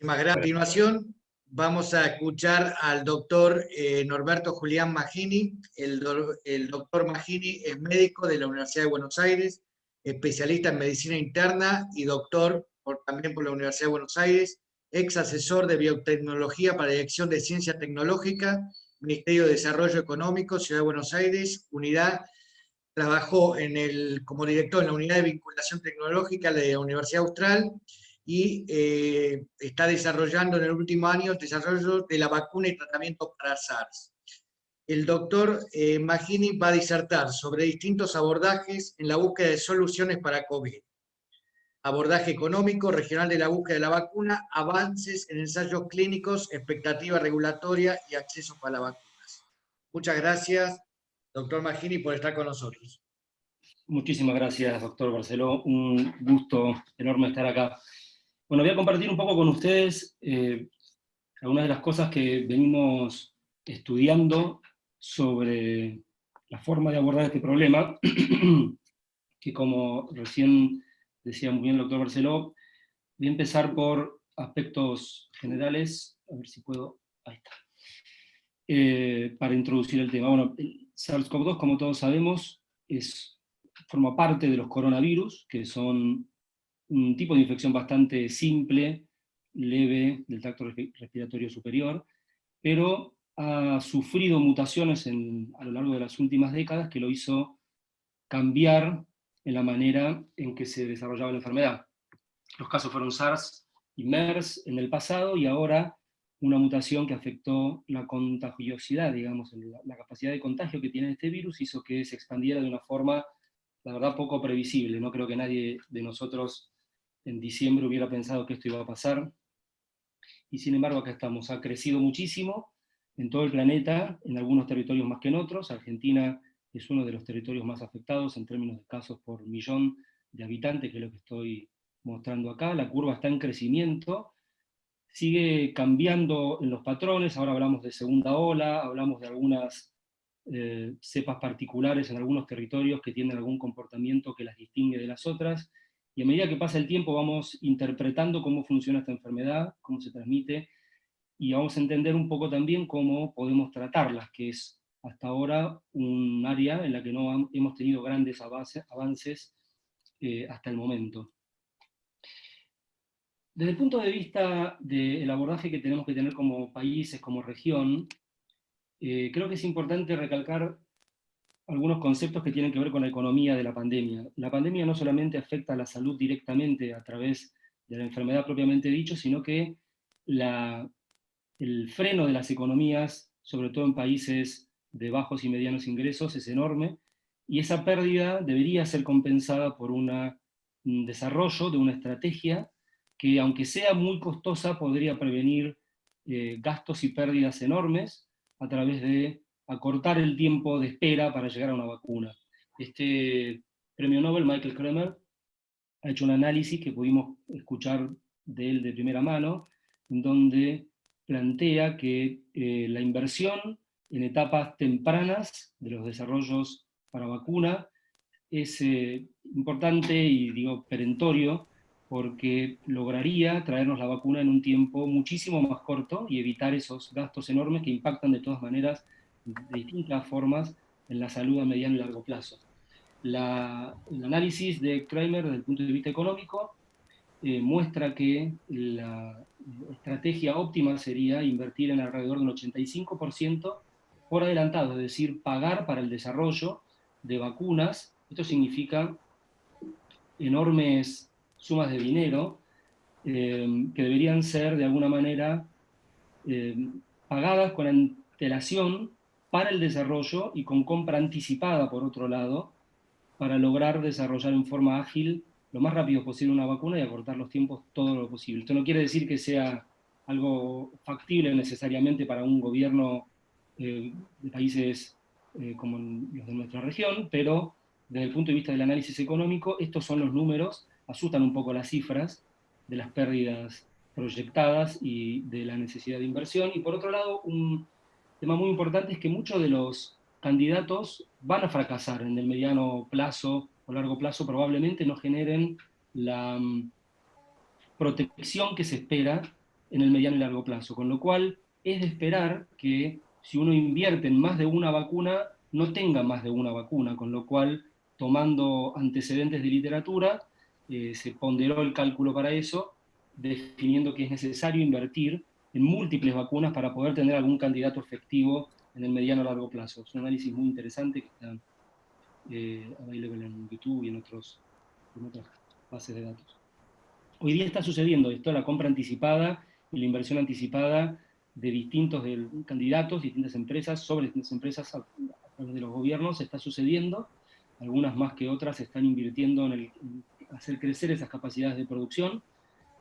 Muchísimas gracias. A continuación vamos a escuchar al doctor Norberto Julián Magini. El doctor Magini es médico de la Universidad de Buenos Aires, especialista en medicina interna y doctor también por la Universidad de Buenos Aires, ex asesor de biotecnología para dirección de ciencia tecnológica, Ministerio de Desarrollo Económico, Ciudad de Buenos Aires, trabajó como director en la unidad de vinculación tecnológica de la Universidad Austral y está desarrollando en el último año el desarrollo de la vacuna y tratamiento para SARS. El doctor Magini va a disertar sobre distintos abordajes en la búsqueda de soluciones para COVID. Abordaje económico, regional de la búsqueda de la vacuna, avances en ensayos clínicos, expectativa regulatoria y acceso para las vacunas. Muchas gracias, doctor Magini, por estar con nosotros. Muchísimas gracias, doctor Barceló. Un gusto enorme estar acá. Bueno, voy a compartir un poco con ustedes algunas de las cosas que venimos estudiando sobre la forma de abordar este problema, que como recién decía muy bien el doctor Barceló, voy a empezar por aspectos generales, a ver si puedo, ahí está, para introducir el tema. Bueno, el SARS-CoV-2, como todos sabemos, forma parte de los coronavirus, que son un tipo de infección bastante simple, leve, del tracto respiratorio superior, pero ha sufrido mutaciones a lo largo de las últimas décadas que lo hizo cambiar en la manera en que se desarrollaba la enfermedad. Los casos fueron SARS y MERS en el pasado, y ahora una mutación que afectó la contagiosidad, digamos, la capacidad de contagio que tiene este virus, hizo que se expandiera de una forma, la verdad, poco previsible. No creo que nadie de nosotros en diciembre hubiera pensado que esto iba a pasar, y sin embargo acá estamos. Ha crecido muchísimo en todo el planeta, en algunos territorios más que en otros. Argentina es uno de los territorios más afectados en términos de casos por millón de habitantes, que es lo que estoy mostrando acá. La curva está en crecimiento, sigue cambiando en los patrones. Ahora hablamos de segunda ola, hablamos de algunas cepas particulares en algunos territorios que tienen algún comportamiento que las distingue de las otras, y a medida que pasa el tiempo vamos interpretando cómo funciona esta enfermedad, cómo se transmite, y vamos a entender un poco también cómo podemos tratarlas, que es hasta ahora un área en la que no hemos tenido grandes avances hasta el momento. Desde el punto de vista del abordaje que tenemos que tener como países, como región, creo que es importante recalcar algunos conceptos que tienen que ver con la economía de la pandemia. La pandemia no solamente afecta a la salud directamente a través de la enfermedad propiamente dicho, sino que el freno de las economías, sobre todo en países de bajos y medianos ingresos, es enorme, y esa pérdida debería ser compensada por un desarrollo de una estrategia que, aunque sea muy costosa, podría prevenir gastos y pérdidas enormes a través de acortar el tiempo de espera para llegar a una vacuna. Este premio Nobel, Michael Kremer, ha hecho un análisis que pudimos escuchar de él de primera mano, en donde plantea que la inversión en etapas tempranas de los desarrollos para vacuna es importante y, digo, perentorio, porque lograría traernos la vacuna en un tiempo muchísimo más corto y evitar esos gastos enormes que impactan de todas maneras de distintas formas en la salud a mediano y largo plazo. El análisis de Kremer desde el punto de vista económico muestra que la estrategia óptima sería invertir en alrededor del 85% por adelantado, es decir, pagar para el desarrollo de vacunas. Esto significa enormes sumas de dinero que deberían ser de alguna manera pagadas con antelación para el desarrollo y con compra anticipada, por otro lado, para lograr desarrollar en forma ágil lo más rápido posible una vacuna y acortar los tiempos todo lo posible. Esto no quiere decir que sea algo factible necesariamente para un gobierno de países como los de nuestra región, pero desde el punto de vista del análisis económico, estos son los números, asustan un poco las cifras de las pérdidas proyectadas y de la necesidad de inversión. Y por otro lado, un tema muy importante es que muchos de los candidatos van a fracasar en el mediano plazo o largo plazo, probablemente no generen la protección que se espera en el mediano y largo plazo, con lo cual es de esperar que si uno invierte en más de una vacuna, no tenga más de una vacuna, con lo cual, tomando antecedentes de literatura, se ponderó el cálculo para eso, definiendo que es necesario invertir en múltiples vacunas para poder tener algún candidato efectivo en el mediano a largo plazo. Es un análisis muy interesante que está available en YouTube y en otras bases de datos. Hoy día está sucediendo esto, la compra anticipada y la inversión anticipada de distintos candidatos, distintas empresas, sobre distintas empresas a través de los gobiernos, está sucediendo. Algunas más que otras están invirtiendo en hacer crecer esas capacidades de producción,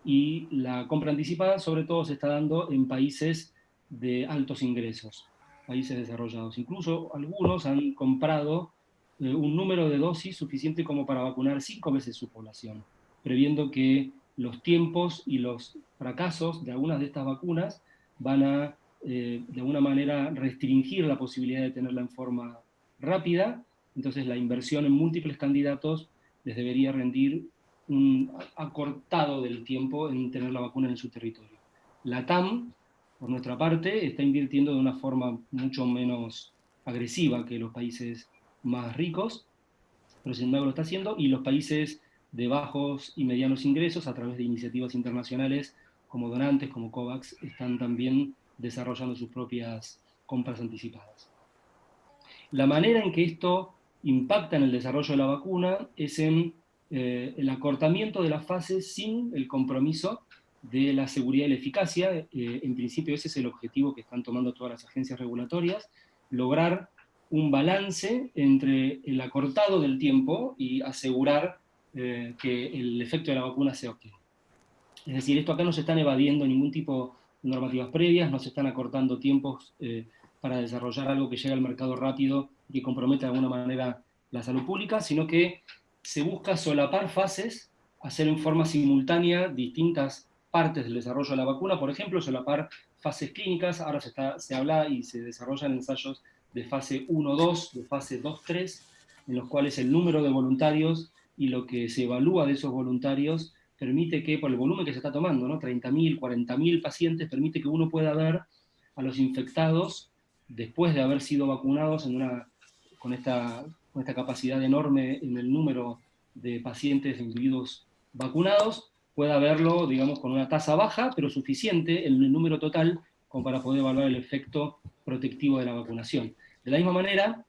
y la compra anticipada sobre todo se está dando en países de altos ingresos, países desarrollados. Incluso algunos han comprado un número de dosis suficiente como para vacunar 5 veces su población, previendo que los tiempos y los fracasos de algunas de estas vacunas van a, de alguna manera, restringir la posibilidad de tenerla en forma rápida. Entonces la inversión en múltiples candidatos les debería rendir un acortado del tiempo en tener la vacuna en su territorio. La TAM, por nuestra parte, está invirtiendo de una forma mucho menos agresiva que los países más ricos, pero sin embargo lo está haciendo, y los países de bajos y medianos ingresos, a través de iniciativas internacionales como donantes, como COVAX, están también desarrollando sus propias compras anticipadas. La manera en que esto impacta en el desarrollo de la vacuna es en el acortamiento de las fases sin el compromiso de la seguridad y la eficacia. En principio ese es el objetivo que están tomando todas las agencias regulatorias, lograr un balance entre el acortado del tiempo y asegurar que el efecto de la vacuna sea óptimo. Es decir, esto acá no se están evadiendo ningún tipo de normativas previas, no se están acortando tiempos para desarrollar algo que llegue al mercado rápido y que comprometa de alguna manera la salud pública, sino que se busca solapar fases, hacer en forma simultánea distintas partes del desarrollo de la vacuna. Por ejemplo, solapar fases clínicas. Ahora se habla y se desarrollan ensayos de fase 1-2, de fase 2-3, en los cuales el número de voluntarios y lo que se evalúa de esos voluntarios permite que, por el volumen que se está tomando, ¿no? 30.000, 40.000 pacientes, permite que uno pueda ver a los infectados después de haber sido vacunados con esta capacidad enorme en el número de pacientes, de individuos vacunados, pueda verlo, digamos, con una tasa baja, pero suficiente en el número total como para poder evaluar el efecto protectivo de la vacunación. De la misma manera,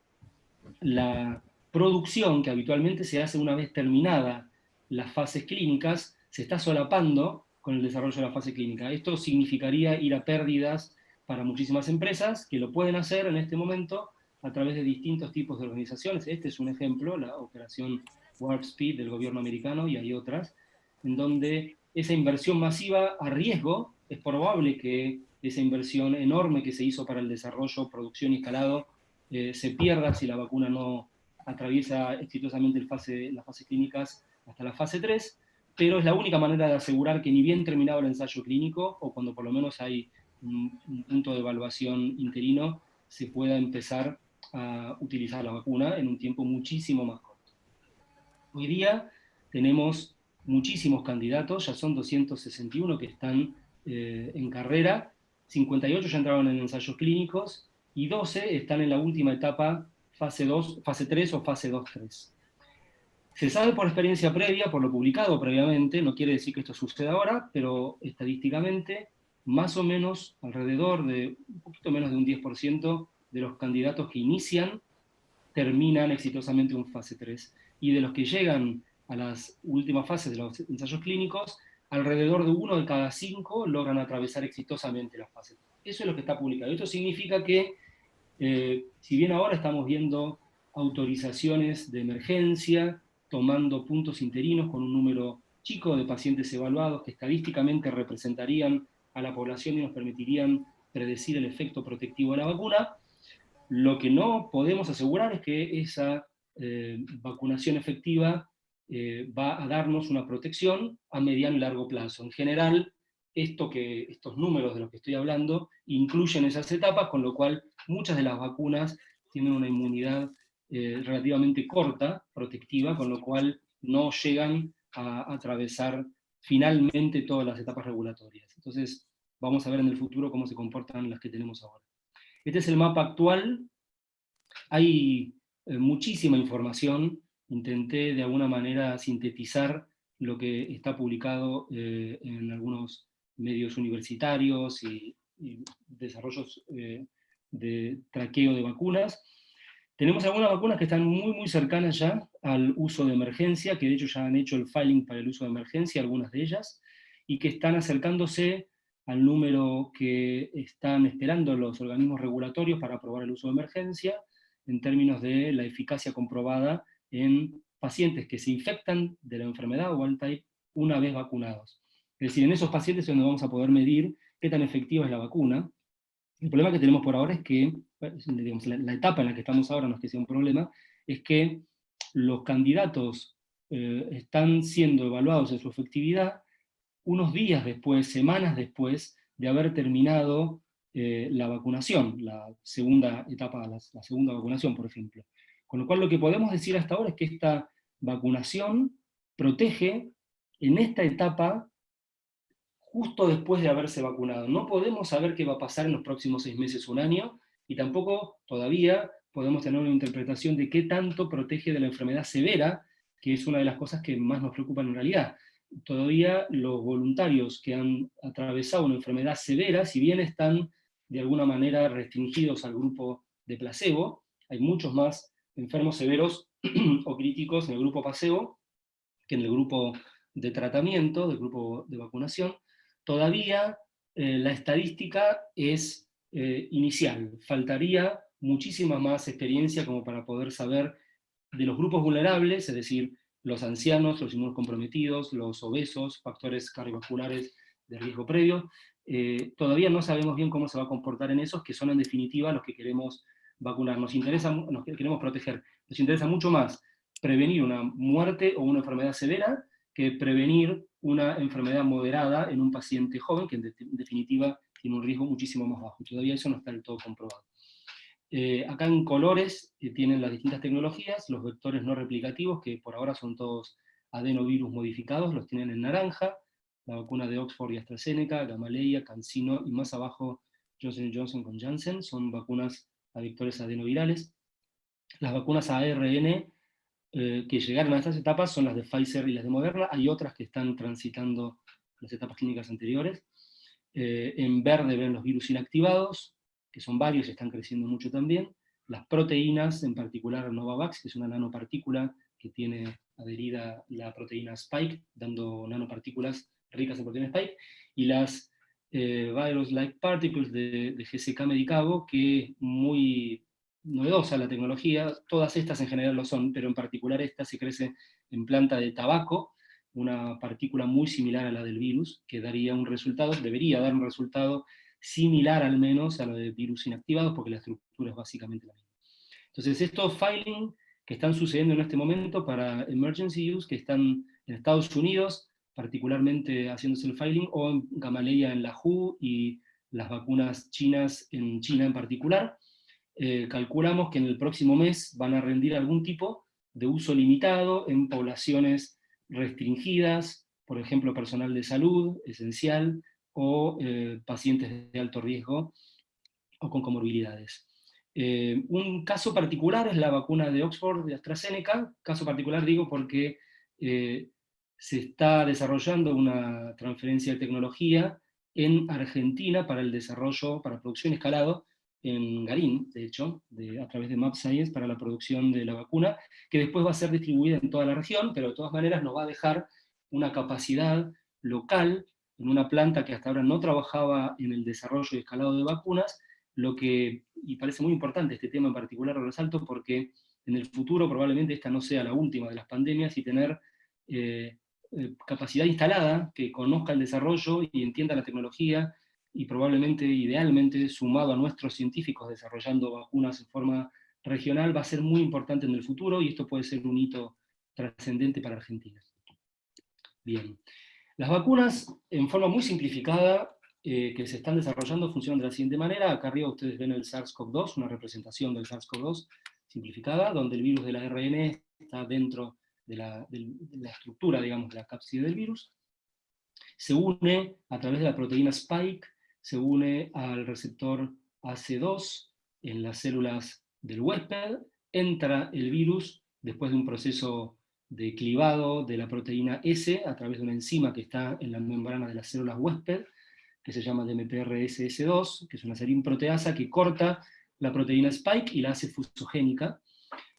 la producción que habitualmente se hace una vez terminada las fases clínicas se está solapando con el desarrollo de la fase clínica. Esto significaría ir a pérdidas para muchísimas empresas que lo pueden hacer en este momento a través de distintos tipos de organizaciones. Este es un ejemplo, la operación Warp Speed del gobierno americano, y hay otras, en donde esa inversión masiva a riesgo, es probable que esa inversión enorme que se hizo para el desarrollo, producción y escalado se pierda si la vacuna no atraviesa exitosamente las fases clínicas hasta la fase 3, pero es la única manera de asegurar que ni bien terminado el ensayo clínico, o cuando por lo menos hay un punto de evaluación interino, se pueda empezar a utilizar la vacuna en un tiempo muchísimo más corto. Hoy día tenemos muchísimos candidatos, ya son 261 que están en carrera, 58 ya entraron en ensayos clínicos, y 12 están en la última etapa, fase 2, fase 3 o fase 2-3. Se sabe por experiencia previa, por lo publicado previamente, no quiere decir que esto suceda ahora, pero estadísticamente, más o menos, alrededor de un poquito menos de un 10% de los candidatos que inician terminan exitosamente un fase 3. Y de los que llegan a las últimas fases de los ensayos clínicos, alrededor de 1 de cada 5 logran atravesar exitosamente la fase 3. Eso es lo que está publicado. Esto significa que, si bien ahora estamos viendo autorizaciones de emergencia, tomando puntos interinos con un número chico de pacientes evaluados que estadísticamente representarían a la población y nos permitirían predecir el efecto protectivo de la vacuna, lo que no podemos asegurar es que esa vacunación efectiva va a darnos una protección a mediano y largo plazo. En general, estos números de los que estoy hablando incluyen esas etapas, con lo cual muchas de las vacunas tienen una inmunidad relativamente corta, protectiva, con lo cual no llegan a atravesar finalmente todas las etapas regulatorias. Entonces, vamos a ver en el futuro cómo se comportan las que tenemos ahora. Este es el mapa actual. Hay muchísima información. Intenté de alguna manera sintetizar lo que está publicado en algunos medios universitarios y desarrollos de traqueo de vacunas. Tenemos algunas vacunas que están muy cercanas ya al uso de emergencia, que de hecho ya han hecho el filing para el uso de emergencia, algunas de ellas, y que están acercándose al número que están esperando los organismos regulatorios para aprobar el uso de emergencia, en términos de la eficacia comprobada en pacientes que se infectan de la enfermedad wild type una vez vacunados. Es decir, en esos pacientes es donde vamos a poder medir qué tan efectiva es la vacuna. El problema que tenemos por ahora es que, digamos, la etapa en la que estamos ahora, no es que sea un problema, es que los candidatos están siendo evaluados en su efectividad unos días después, semanas después de haber terminado la vacunación, la segunda etapa, la segunda vacunación, por ejemplo. Con lo cual lo que podemos decir hasta ahora es que esta vacunación protege en esta etapa justo después de haberse vacunado. No podemos saber qué va a pasar en los próximos 6 meses o un año, y tampoco todavía podemos tener una interpretación de qué tanto protege de la enfermedad severa, que es una de las cosas que más nos preocupan en realidad. Todavía los voluntarios que han atravesado una enfermedad severa, si bien están de alguna manera restringidos al grupo de placebo, hay muchos más enfermos severos o críticos en el grupo placebo que en el grupo de tratamiento, del grupo de vacunación. Todavía la estadística es inicial. Faltaría muchísima más experiencia como para poder saber de los grupos vulnerables, es decir, los ancianos, los inmunocomprometidos, los obesos, factores cardiovasculares de riesgo previo. Todavía no sabemos bien cómo se va a comportar en esos, que son en definitiva los que queremos vacunar. Nos queremos proteger. Nos interesa mucho más prevenir una muerte o una enfermedad severa que prevenir una enfermedad moderada en un paciente joven, que en definitiva tiene un riesgo muchísimo más bajo. Todavía eso no está del todo comprobado. Acá en colores tienen las distintas tecnologías, los vectores no replicativos, que por ahora son todos adenovirus modificados, los tienen en naranja, la vacuna de Oxford y AstraZeneca, Gamaleya, CanSino, y más abajo Johnson & Johnson con Janssen, son vacunas a vectores adenovirales. Las vacunas a ARN que llegaron a estas etapas son las de Pfizer y las de Moderna. Hay otras que están transitando las etapas clínicas anteriores. En verde ven los virus inactivados, que son varios y están creciendo mucho también. Las proteínas, en particular Novavax, que es una nanopartícula que tiene adherida la proteína Spike, dando nanopartículas ricas en proteína Spike, y las virus-like particles de GSK Medicago, que muy novedosa la tecnología, todas estas en general lo son, pero en particular esta se crece en planta de tabaco, una partícula muy similar a la del virus, que daría un resultado, debería dar un resultado similar al menos a lo de virus inactivados, porque la estructura es básicamente la misma. Entonces estos filings que están sucediendo en este momento para emergency use, que están en Estados Unidos, particularmente haciéndose el filing, o en Gamaleya en la WHO, y las vacunas chinas en China en particular, calculamos que en el próximo mes van a rendir algún tipo de uso limitado en poblaciones restringidas, por ejemplo, personal de salud esencial, o pacientes de alto riesgo o con comorbilidades. Un caso particular es la vacuna de Oxford de AstraZeneca, caso particular digo porque se está desarrollando una transferencia de tecnología en Argentina para el desarrollo, para producción escalado, en Garín, de hecho, a través de MapScience, para la producción de la vacuna, que después va a ser distribuida en toda la región, pero de todas maneras nos va a dejar una capacidad local en una planta que hasta ahora no trabajaba en el desarrollo y escalado de vacunas, y parece muy importante este tema en particular, lo resalto, porque en el futuro probablemente esta no sea la última de las pandemias, y tener capacidad instalada, que conozca el desarrollo y entienda la tecnología, y probablemente, idealmente, sumado a nuestros científicos desarrollando vacunas en forma regional, va a ser muy importante en el futuro, y esto puede ser un hito trascendente para Argentina. Bien. Las vacunas, en forma muy simplificada, que se están desarrollando, funcionan de la siguiente manera. Acá arriba ustedes ven el SARS-CoV-2, una representación del SARS-CoV-2 simplificada, donde el virus del ARN está dentro de la estructura, digamos, de la cápside del virus. Se une a través de la proteína Spike, se une al receptor AC2 en las células del huésped, entra el virus después de un proceso de clivado de la proteína S a través de una enzima que está en la membrana de las células huésped, que se llama DMPRSS2, que es una serina proteasa que corta la proteína spike y la hace fusogénica,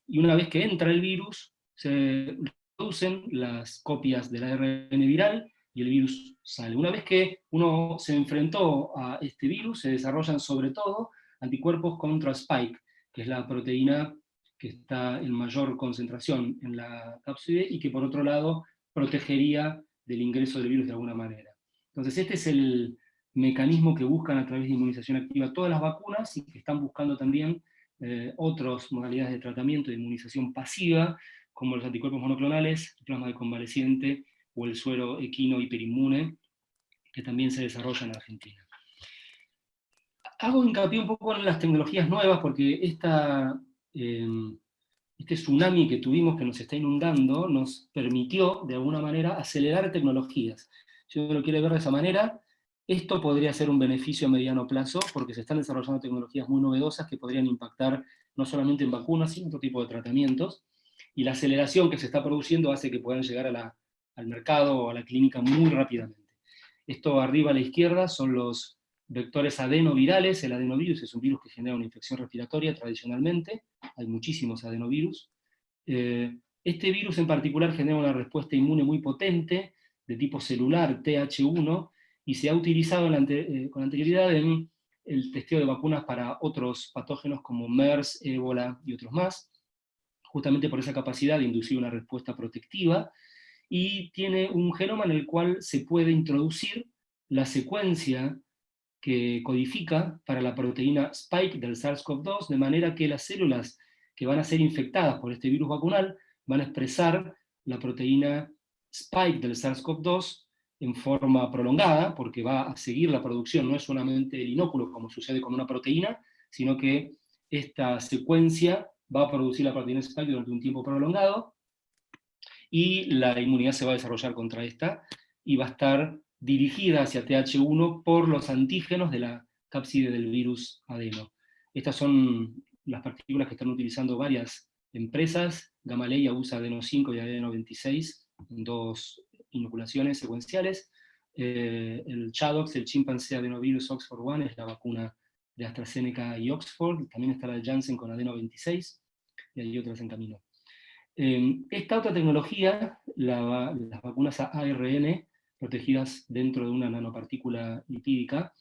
y una vez que entra el virus, se producen las copias del ARN viral y el virus sale. Una vez que uno se enfrentó a este virus, se desarrollan sobre todo anticuerpos contra spike, que es la proteína que está en mayor concentración en la cápside y que por otro lado protegería del ingreso del virus de alguna manera. Entonces este es el mecanismo que buscan a través de inmunización activa todas las vacunas y que están buscando también otras modalidades de tratamiento de inmunización pasiva, como los anticuerpos monoclonales, el plasma de convaleciente o el suero equino hiperinmune, que también se desarrolla en Argentina. Hago hincapié un poco en las tecnologías nuevas, porque este tsunami que tuvimos, que nos está inundando, nos permitió, de alguna manera, acelerar tecnologías. Si uno lo quiere ver de esa manera, esto podría ser un beneficio a mediano plazo, porque se están desarrollando tecnologías muy novedosas que podrían impactar no solamente en vacunas, sino en otro tipo de tratamientos, y la aceleración que se está produciendo hace que puedan llegar al mercado o a la clínica muy rápidamente. Esto arriba a la izquierda son los vectores adenovirales. El adenovirus es un virus que genera una infección respiratoria tradicionalmente, hay muchísimos adenovirus. Este virus en particular genera una respuesta inmune muy potente, de tipo celular, TH1, y se ha utilizado con anterioridad en el testeo de vacunas para otros patógenos como MERS, ébola y otros más, justamente por esa capacidad de inducir una respuesta protectiva, y tiene un genoma en el cual se puede introducir la secuencia que codifica para la proteína spike del SARS-CoV-2, de manera que las células que van a ser infectadas por este virus vacunal van a expresar la proteína spike del SARS-CoV-2 en forma prolongada, porque va a seguir la producción, no es solamente el inóculo como sucede con una proteína, sino que esta secuencia va a producir la proteína spike durante un tiempo prolongado, y la inmunidad se va a desarrollar contra esta, y va a estar dirigida hacia TH1 por los antígenos de la cápside del virus adeno. Estas son las partículas que están utilizando varias empresas. Gamaleya usa adeno 5 y adeno 26 en dos inoculaciones secuenciales. El Chadox, el chimpancé adenovirus Oxford One, es la vacuna de AstraZeneca y Oxford. También está la de Janssen con adeno 26, y hay otras en camino. Esta otra tecnología, las vacunas a ARN, protegidas dentro de una nanopartícula lipídica,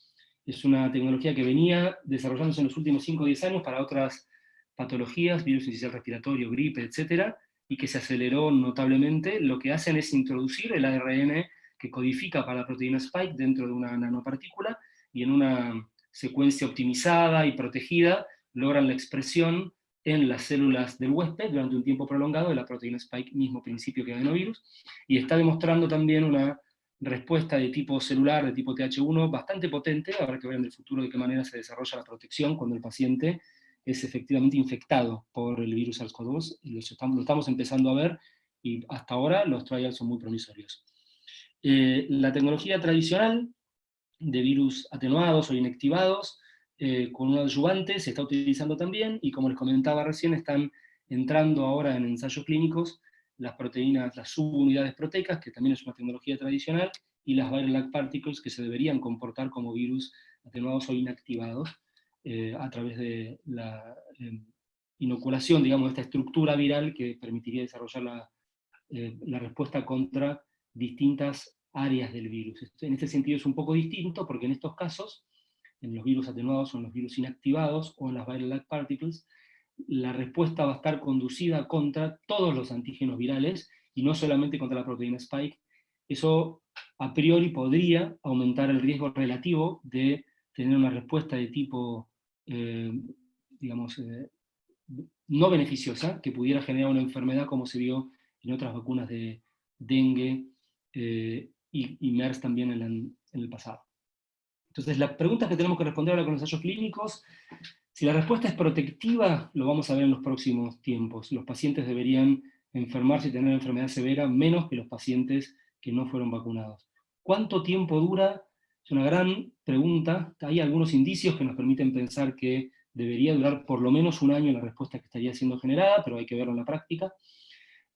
es una tecnología que venía desarrollándose en los últimos 5 o 10 años para otras patologías, virus inicial respiratorio, gripe, etc., y que se aceleró notablemente. Lo que hacen es introducir el ARN que codifica para la proteína spike dentro de una nanopartícula, y en una secuencia optimizada y protegida logran la expresión en las células del huésped durante un tiempo prolongado de la proteína spike, mismo principio que adenovirus, y está demostrando también una respuesta de tipo celular, de tipo TH1, bastante potente. Habrá que ver en el futuro de qué manera se desarrolla la protección cuando el paciente es efectivamente infectado por el virus SARS-CoV-2, lo estamos empezando a ver, y hasta ahora los trials son muy promisorios. La tecnología tradicional de virus atenuados o inactivados, con un adyuvante, se está utilizando también, y como les comentaba recién, están entrando ahora en ensayos clínicos las proteínas, las subunidades proteicas, que también es una tecnología tradicional, y las viral-like particles, que se deberían comportar como virus atenuados o inactivados, a través de la inoculación, digamos, de esta estructura viral que permitiría desarrollar la respuesta contra distintas áreas del virus. En este sentido es un poco distinto, porque en estos casos, en los virus atenuados o en los virus inactivados o en las viral-like particles, la respuesta va a estar conducida contra todos los antígenos virales y no solamente contra la proteína spike. Eso a priori podría aumentar el riesgo relativo de tener una respuesta de tipo, digamos, no beneficiosa, que pudiera generar una enfermedad como se vio en otras vacunas de dengue y MERS también en el pasado. Entonces, la pregunta que tenemos que responder ahora con los ensayos clínicos: si la respuesta es protectiva, lo vamos a ver en los próximos tiempos. Los pacientes deberían enfermarse y tener enfermedad severa menos que los pacientes que no fueron vacunados. ¿Cuánto tiempo dura Es una gran pregunta. Hay algunos indicios que nos permiten pensar que debería durar por lo menos un año la respuesta que estaría siendo generada, pero hay que verlo en la práctica.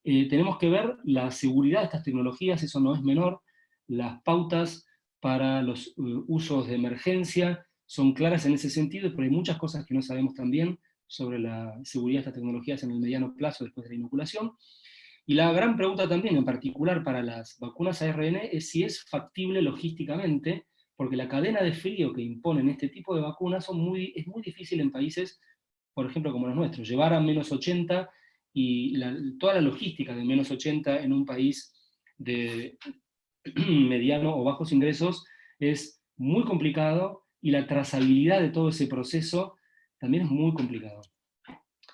Tenemos que ver la seguridad de estas tecnologías, eso no es menor. Las pautas para los usos de emergencia son claras en ese sentido, pero hay muchas cosas que no sabemos también sobre la seguridad de estas tecnologías en el mediano plazo después de la inoculación. Y la gran pregunta también, en particular para las vacunas ARN, es si es factible logísticamente, porque la cadena de frío que imponen este tipo de vacunas es muy difícil en países, por ejemplo, como los nuestros. Llevar a -80 y toda la logística de -80 en un país de mediano o bajos ingresos es muy complicado, y la trazabilidad de todo ese proceso también es muy complicado.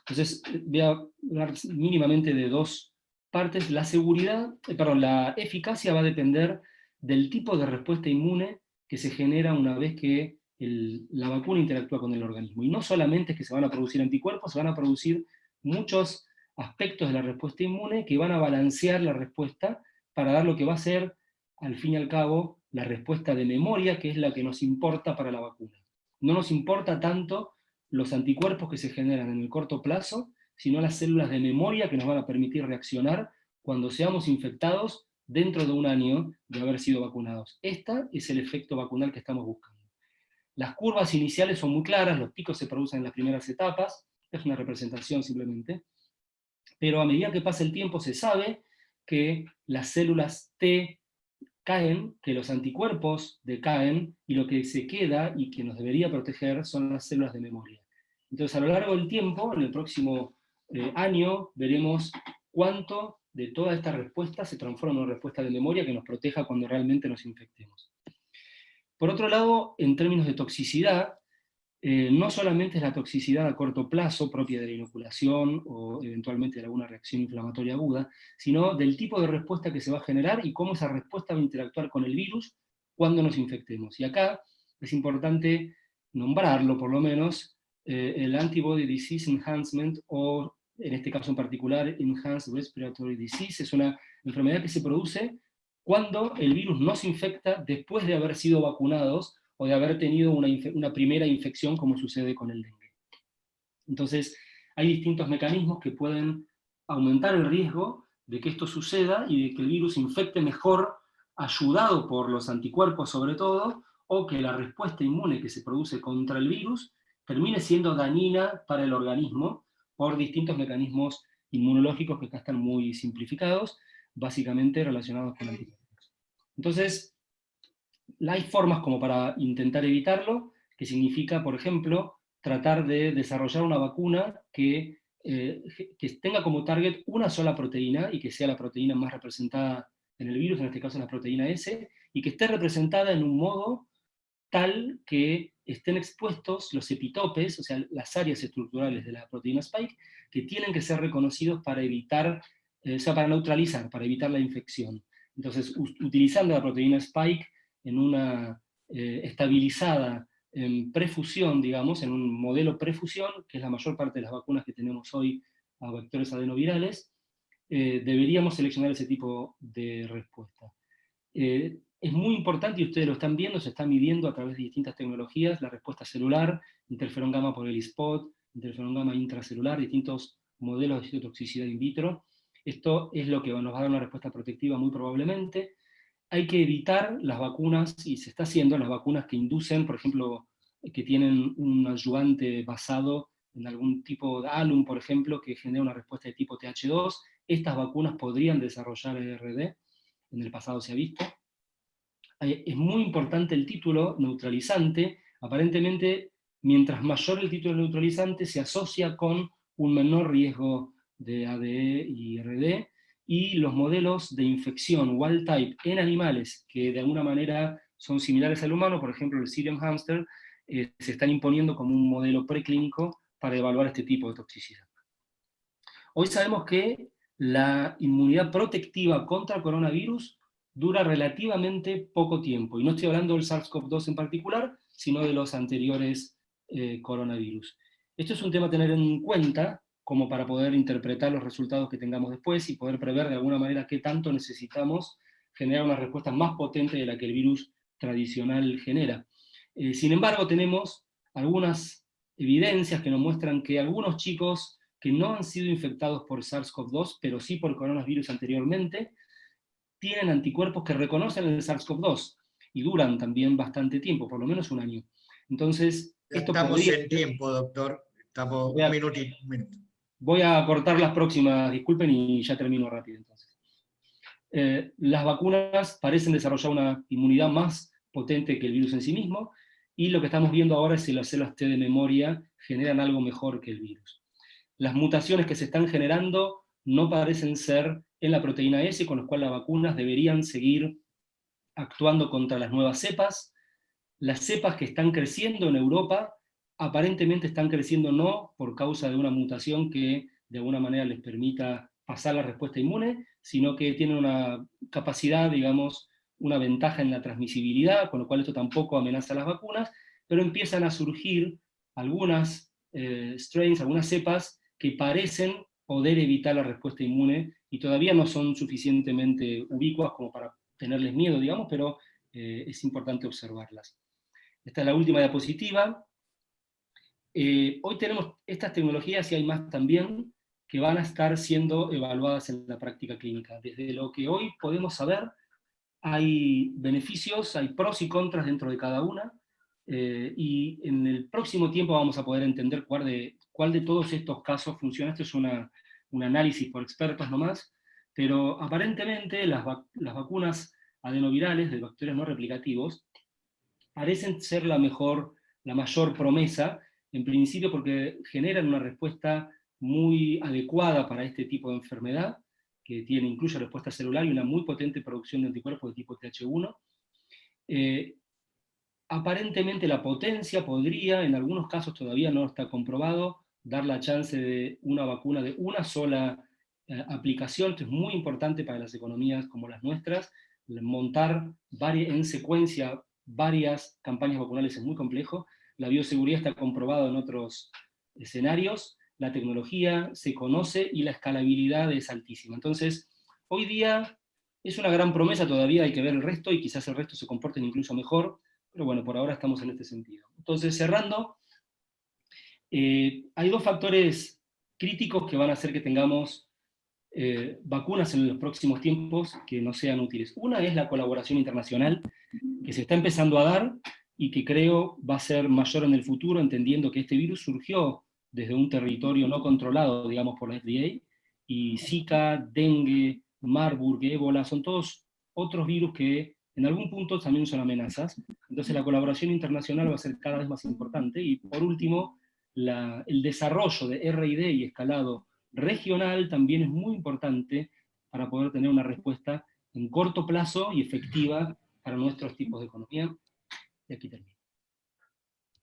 Entonces, voy a hablar mínimamente de dos partes. La seguridad, la eficacia va a depender del tipo de respuesta inmune que se genera una vez que la vacuna interactúa con el organismo. Y no solamente es que se van a producir anticuerpos, se van a producir muchos aspectos de la respuesta inmune que van a balancear la respuesta para dar lo que va a ser, al fin y al cabo, la respuesta de memoria, que es la que nos importa para la vacuna. No nos importa tanto los anticuerpos que se generan en el corto plazo, sino las células de memoria que nos van a permitir reaccionar cuando seamos infectados dentro de un año de haber sido vacunados. Este es el efecto vacunal que estamos buscando. Las curvas iniciales son muy claras, los picos se producen en las primeras etapas, es una representación simplemente, pero a medida que pasa el tiempo se sabe que las células T caen, que los anticuerpos decaen, y lo que se queda y que nos debería proteger son las células de memoria. Entonces, a lo largo del tiempo, en el próximo año, veremos cuánto de toda esta respuesta se transforma en una respuesta de memoria que nos proteja cuando realmente nos infectemos. Por otro lado, en términos de toxicidad, no solamente es la toxicidad a corto plazo propia de la inoculación o eventualmente de alguna reacción inflamatoria aguda, sino del tipo de respuesta que se va a generar y cómo esa respuesta va a interactuar con el virus cuando nos infectemos. Y acá es importante nombrarlo, por lo menos, el Antibody Disease Enhancement, o en este caso en particular, Enhanced Respiratory Disease. Es una enfermedad que se produce cuando el virus nos infecta después de haber sido vacunados o de haber tenido una primera infección, como sucede con el dengue. Entonces, hay distintos mecanismos que pueden aumentar el riesgo de que esto suceda y de que el virus infecte mejor, ayudado por los anticuerpos sobre todo, o que la respuesta inmune que se produce contra el virus termine siendo dañina para el organismo por distintos mecanismos inmunológicos que acá están muy simplificados, básicamente relacionados con anticuerpos. Entonces, hay formas como para intentar evitarlo, que significa, por ejemplo, tratar de desarrollar una vacuna que tenga como target una sola proteína y que sea la proteína más representada en el virus, en este caso la proteína S, y que esté representada en un modo tal que estén expuestos los epitopes, o sea, las áreas estructurales de la proteína Spike, que tienen que ser reconocidos para evitar, o sea, para neutralizar, para evitar la infección. Entonces, utilizando la proteína Spike en una estabilizada en prefusión, digamos, en un modelo prefusión, que es la mayor parte de las vacunas que tenemos hoy a vectores adenovirales, deberíamos seleccionar ese tipo de respuesta. Es muy importante, y ustedes lo están viendo, se está midiendo a través de distintas tecnologías la respuesta celular, interferón gamma por el ELISpot, interferón gamma intracelular, distintos modelos de citotoxicidad in vitro. Esto es lo que nos va a dar una respuesta protectiva muy probablemente. Hay que evitar las vacunas, y se está haciendo, las vacunas que inducen, por ejemplo, que tienen un ayudante basado en algún tipo de alum, por ejemplo, que genera una respuesta de tipo TH2. Estas vacunas podrían desarrollar ERD, en el pasado se ha visto. Es muy importante el título neutralizante. Aparentemente, mientras mayor el título neutralizante, se asocia con un menor riesgo de ADE y RD, y los modelos de infección wild type en animales que de alguna manera son similares al humano, por ejemplo el Syrian hamster, se están imponiendo como un modelo preclínico para evaluar este tipo de toxicidad. Hoy sabemos que la inmunidad protectiva contra coronavirus dura relativamente poco tiempo, y no estoy hablando del SARS-CoV-2 en particular, sino de los anteriores coronavirus. Esto es un tema a tener en cuenta, como para poder interpretar los resultados que tengamos después y poder prever de alguna manera qué tanto necesitamos generar una respuesta más potente de la que el virus tradicional genera. Sin embargo, tenemos algunas evidencias que nos muestran que algunos chicos que no han sido infectados por SARS-CoV-2, pero sí por coronavirus anteriormente, tienen anticuerpos que reconocen el SARS-CoV-2 y duran también bastante tiempo, por lo menos un año. Entonces, Ya esto estamos podría... en tiempo, doctor. Estamos un minutito. Voy a cortar las próximas, disculpen, y ya termino rápido entonces. Las vacunas parecen desarrollar una inmunidad más potente que el virus en sí mismo, y lo que estamos viendo ahora es si las células T de memoria generan algo mejor que el virus. Las mutaciones que se están generando no parecen ser en la proteína S, con lo cual las vacunas deberían seguir actuando contra las nuevas cepas. Las cepas que están creciendo en Europa aparentemente están creciendo no por causa de una mutación que de alguna manera les permita pasar la respuesta inmune, sino que tienen una capacidad, digamos, una ventaja en la transmisibilidad, con lo cual esto tampoco amenaza a las vacunas, pero empiezan a surgir algunas strains, algunas cepas que parecen poder evitar la respuesta inmune y todavía no son suficientemente ubicuas como para tenerles miedo, digamos, pero es importante observarlas. Esta es la última diapositiva. Hoy tenemos estas tecnologías y hay más también que van a estar siendo evaluadas en la práctica clínica. Desde lo que hoy podemos saber, hay beneficios, hay pros y contras dentro de cada una, y en el próximo tiempo vamos a poder entender cuál de todos estos casos funciona. Esto es un análisis por expertos nomás, pero aparentemente las vacunas adenovirales de bacterias no replicativos parecen ser la mayor promesa, en principio porque generan una respuesta muy adecuada para este tipo de enfermedad, que incluye respuesta celular y una muy potente producción de anticuerpos de tipo TH1. Aparentemente la potencia podría, en algunos casos todavía no está comprobado, dar la chance de una vacuna de una sola aplicación. Esto es muy importante para las economías como las nuestras. Montar en secuencia varias campañas vacunales es muy complejo. La bioseguridad está comprobada en otros escenarios, la tecnología se conoce y la escalabilidad es altísima. Entonces, hoy día es una gran promesa, todavía hay que ver el resto y quizás el resto se comporten incluso mejor, pero bueno, por ahora estamos en este sentido. Entonces, cerrando, hay dos factores críticos que van a hacer que tengamos vacunas en los próximos tiempos que no sean útiles. Una es la colaboración internacional, que se está empezando a dar y que creo va a ser mayor en el futuro, entendiendo que este virus surgió desde un territorio no controlado, digamos, por la FDA, y Zika, dengue, Marburg, ébola, son todos otros virus que en algún punto también son amenazas. Entonces la colaboración internacional va a ser cada vez más importante. Y por último, el desarrollo de R&D y escalado regional también es muy importante para poder tener una respuesta en corto plazo y efectiva para nuestros tipos de economía. Y aquí termino.